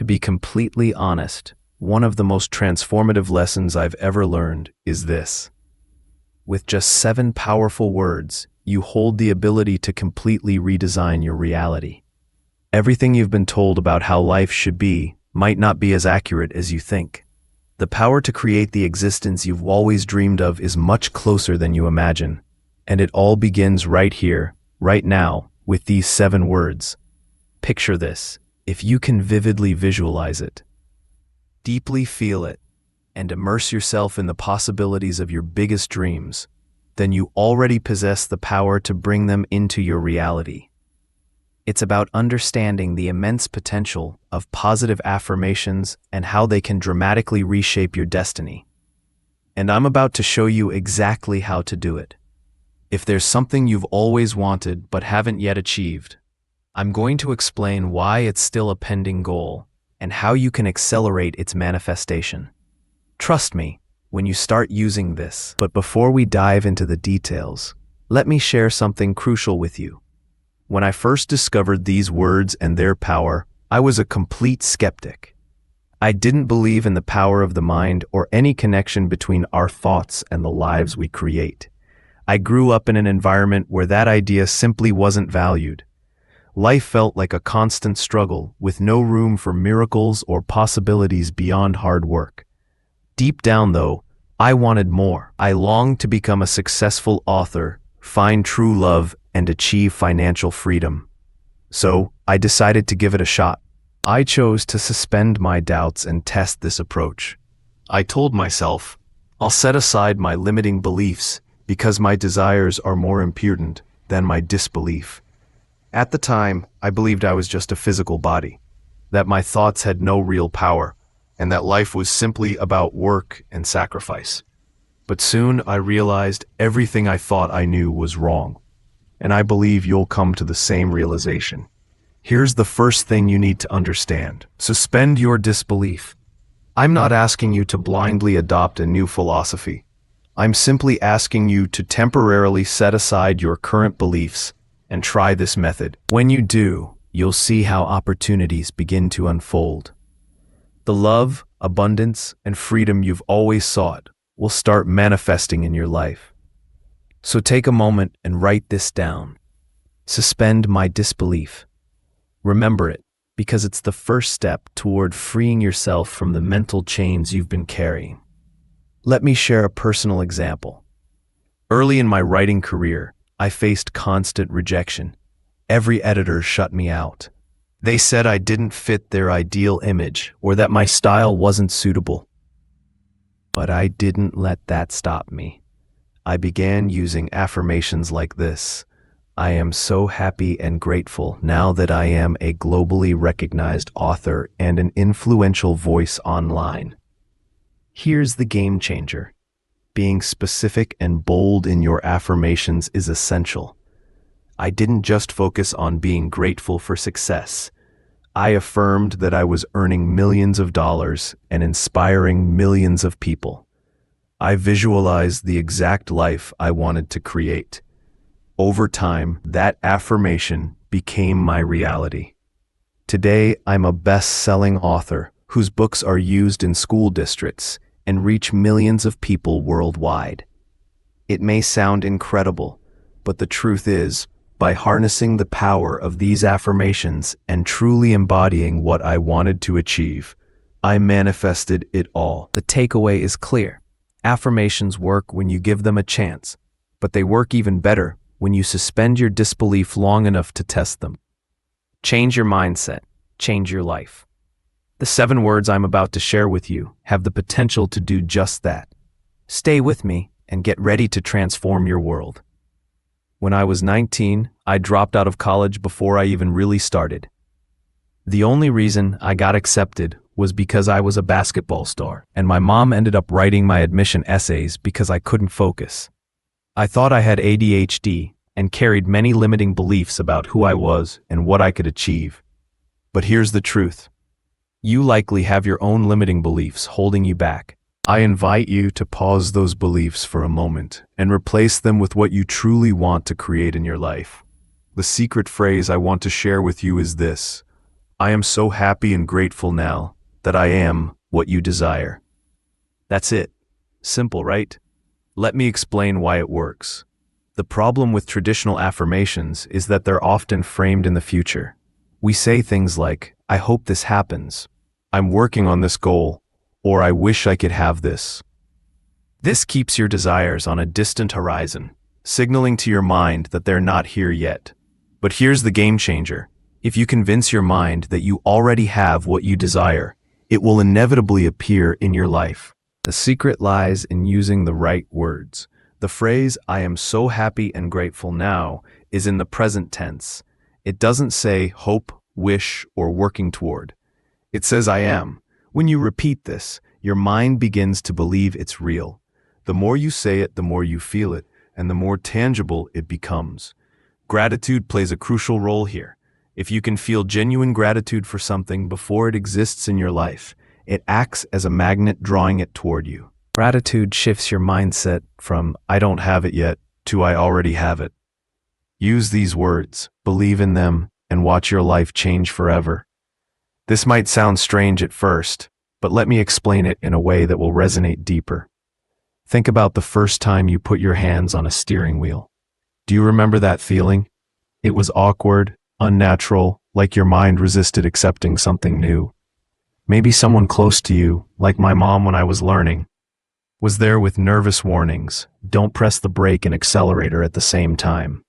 To be completely honest, one of the most transformative lessons I've ever learned is this. With just 7 powerful words, you hold the ability to completely redesign your reality. Everything you've been told about how life should be might not be as accurate as you think. The power to create the existence you've always dreamed of is much closer than you imagine. And it all begins right here, right now, with these 7 words. Picture this, if you can vividly visualize it. Deeply feel it, and immerse yourself in the possibilities of your biggest dreams, then you already possess the power to bring them into your reality. It's about understanding the immense potential of positive affirmations and how they can dramatically reshape your destiny. And I'm about to show you exactly how to do it. If there's something you've always wanted but haven't yet achieved, I'm going to explain why it's still a pending goal and how you can accelerate its manifestation. Trust me when you start using this. But before we dive into the details, let me share something crucial with you. When I first discovered these words and their power, I was a complete skeptic. I didn't believe in the power of the mind or any connection between our thoughts and the lives we create. I grew up in an environment where that idea simply wasn't valued. Life felt like a constant struggle, with no room for miracles or possibilities beyond hard work. Deep down, though, I wanted more. I longed to become a successful author, find true love, and achieve financial freedom. So, I decided to give it a shot. I chose to suspend my doubts and test this approach. I told myself, I'll set aside my limiting beliefs because my desires are more important than my disbelief. At the time, I believed I was just a physical body, that my thoughts had no real power, and that life was simply about work and sacrifice. But soon I realized everything I thought I knew was wrong. And I believe you'll come to the same realization. Here's the first thing you need to understand. Suspend your disbelief. I'm not asking you to blindly adopt a new philosophy. I'm simply asking you to temporarily set aside your current beliefs and try this method. When you do, you'll see how opportunities begin to unfold. The love, abundance, and freedom you've always sought will start manifesting in your life. So take a moment and write this down. Suspend my disbelief. Remember it, because it's the first step toward freeing yourself from the mental chains you've been carrying. Let me share a personal example. Early in my writing career, I faced constant rejection. Every editor shut me out. They said I didn't fit their ideal image or that my style wasn't suitable. But I didn't let that stop me. I began using affirmations like this. I am so happy and grateful now that I am a globally recognized author and an influential voice online. Here's the game changer. Being specific and bold in your affirmations is essential. I didn't just focus on being grateful for success. I affirmed that I was earning millions of dollars and inspiring millions of people. I visualized the exact life I wanted to create. Over time, that affirmation became my reality. Today, I'm a best-selling author whose books are used in school districts and reach millions of people worldwide. It may sound incredible, but the truth is, by harnessing the power of these affirmations and truly embodying what I wanted to achieve, I manifested it all. The takeaway is clear. Affirmations work when you give them a chance, but they work even better when you suspend your disbelief long enough to test them. Change your mindset, change your life. The 7 words I'm about to share with you have the potential to do just that. Stay with me and get ready to transform your world. When I was 19, I dropped out of college before I even really started. The only reason I got accepted was because I was a basketball star, and my mom ended up writing my admission essays because I couldn't focus. I thought I had ADHD and carried many limiting beliefs about who I was and what I could achieve. But here's the truth. You likely have your own limiting beliefs holding you back. I invite you to pause those beliefs for a moment and replace them with what you truly want to create in your life. The secret phrase I want to share with you is this: I am so happy and grateful now that I am what you desire. That's it. Simple, right? Let me explain why it works. The problem with traditional affirmations is that they're often framed in the future. We say things like, I hope this happens, I'm working on this goal, or I wish I could have this. This keeps your desires on a distant horizon, signaling to your mind that they're not here yet. But here's the game changer. If you convince your mind that you already have what you desire, it will inevitably appear in your life. The secret lies in using the right words. The phrase, I am so happy and grateful now, is in the present tense. It doesn't say hope, wish, or working toward. It says I am. When you repeat this, your mind begins to believe it's real. The more you say it, the more you feel it, and the more tangible it becomes. Gratitude plays a crucial role here. If you can feel genuine gratitude for something before it exists in your life, it acts as a magnet drawing it toward you. Gratitude shifts your mindset from I don't have it yet to I already have it. Use these words, believe in them, and watch your life change forever. This might sound strange at first, but let me explain it in a way that will resonate deeper. Think about the first time you put your hands on a steering wheel. Do you remember that feeling? It was awkward, unnatural, like your mind resisted accepting something new. Maybe someone close to you, like my mom when I was learning, was there with nervous warnings, don't press the brake and accelerator at the same time.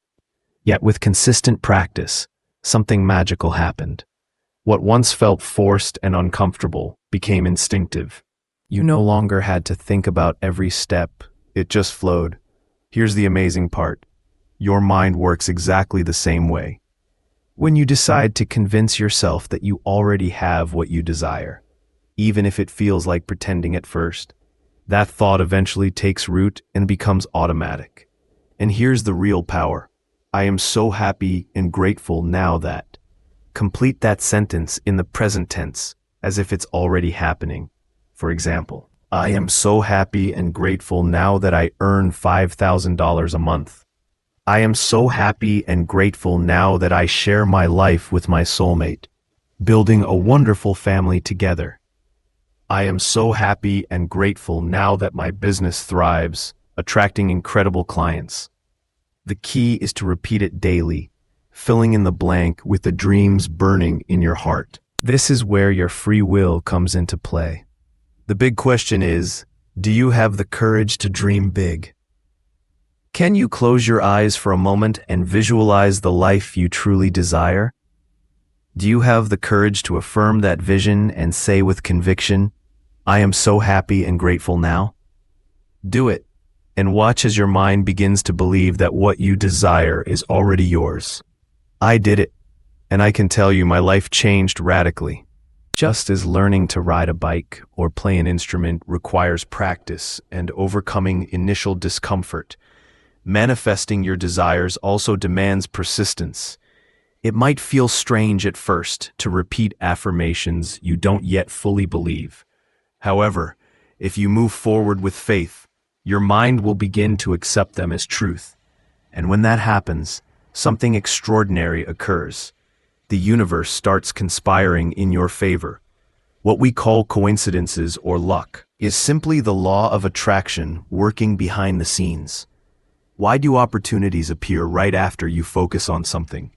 Yet with consistent practice, something magical happened. What once felt forced and uncomfortable became instinctive. You no longer had to think about every step, it just flowed. Here's the amazing part. Your mind works exactly the same way. When you decide to convince yourself that you already have what you desire, even if it feels like pretending at first, that thought eventually takes root and becomes automatic. And here's the real power. I am so happy and grateful now that. Complete that sentence in the present tense, as if it's already happening. For example, I am so happy and grateful now that I earn $5,000 a month. I am so happy and grateful now that I share my life with my soulmate, building a wonderful family together. I am so happy and grateful now that my business thrives, attracting incredible clients. The key is to repeat it daily, filling in the blank with the dreams burning in your heart. This is where your free will comes into play. The big question is, do you have the courage to dream big? Can you close your eyes for a moment and visualize the life you truly desire? Do you have the courage to affirm that vision and say with conviction, I am so happy and grateful now? Do it, and watch as your mind begins to believe that what you desire is already yours. I did it, and I can tell you my life changed radically. Just as learning to ride a bike or play an instrument requires practice and overcoming initial discomfort, manifesting your desires also demands persistence. It might feel strange at first to repeat affirmations you don't yet fully believe. However, if you move forward with faith, your mind will begin to accept them as truth. And when that happens, something extraordinary occurs. The universe starts conspiring in your favor. What we call coincidences or luck is simply the law of attraction working behind the scenes. Why do opportunities appear right after you focus on something?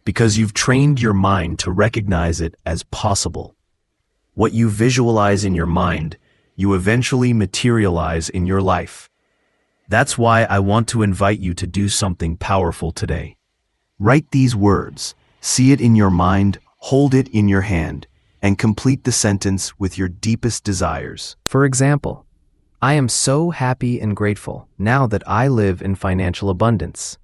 Because you've trained your mind to recognize it as possible. What you visualize in your mind, you eventually materialize in your life. That's why I want to invite you to do something powerful today. Write these words, see it in your mind, hold it in your hand, and complete the sentence with your deepest desires. For example, I am so happy and grateful now that I live in financial abundance.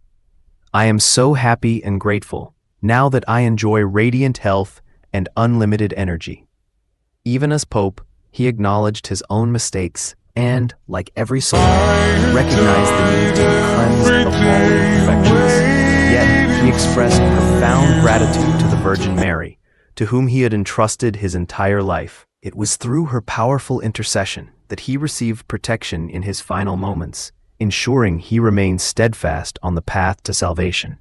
I am so happy and grateful now that I enjoy radiant health and unlimited energy. Even as Pope, he acknowledged his own mistakes and, like every soul, recognized the need to be cleansed of moral imperfections. Yet, he expressed profound gratitude to the Virgin Mary, to whom he had entrusted his entire life. It was through her powerful intercession that he received protection in his final moments, ensuring he remained steadfast on the path to salvation.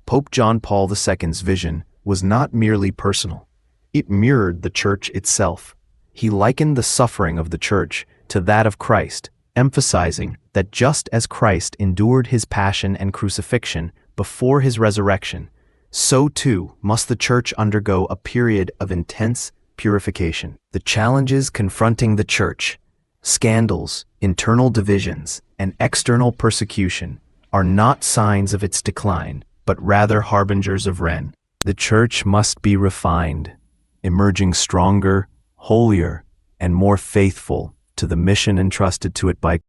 Pope John Paul II's vision was not merely personal. It mirrored the church itself. He likened the suffering of the church to that of Christ, emphasizing that just as Christ endured his passion and crucifixion before his resurrection, so too must the church undergo a period of intense purification. The challenges confronting the church, scandals, internal divisions, and external persecution, are not signs of its decline, but rather harbingers of Ren. The church must be refined, emerging stronger, holier, and more faithful to the mission entrusted to it by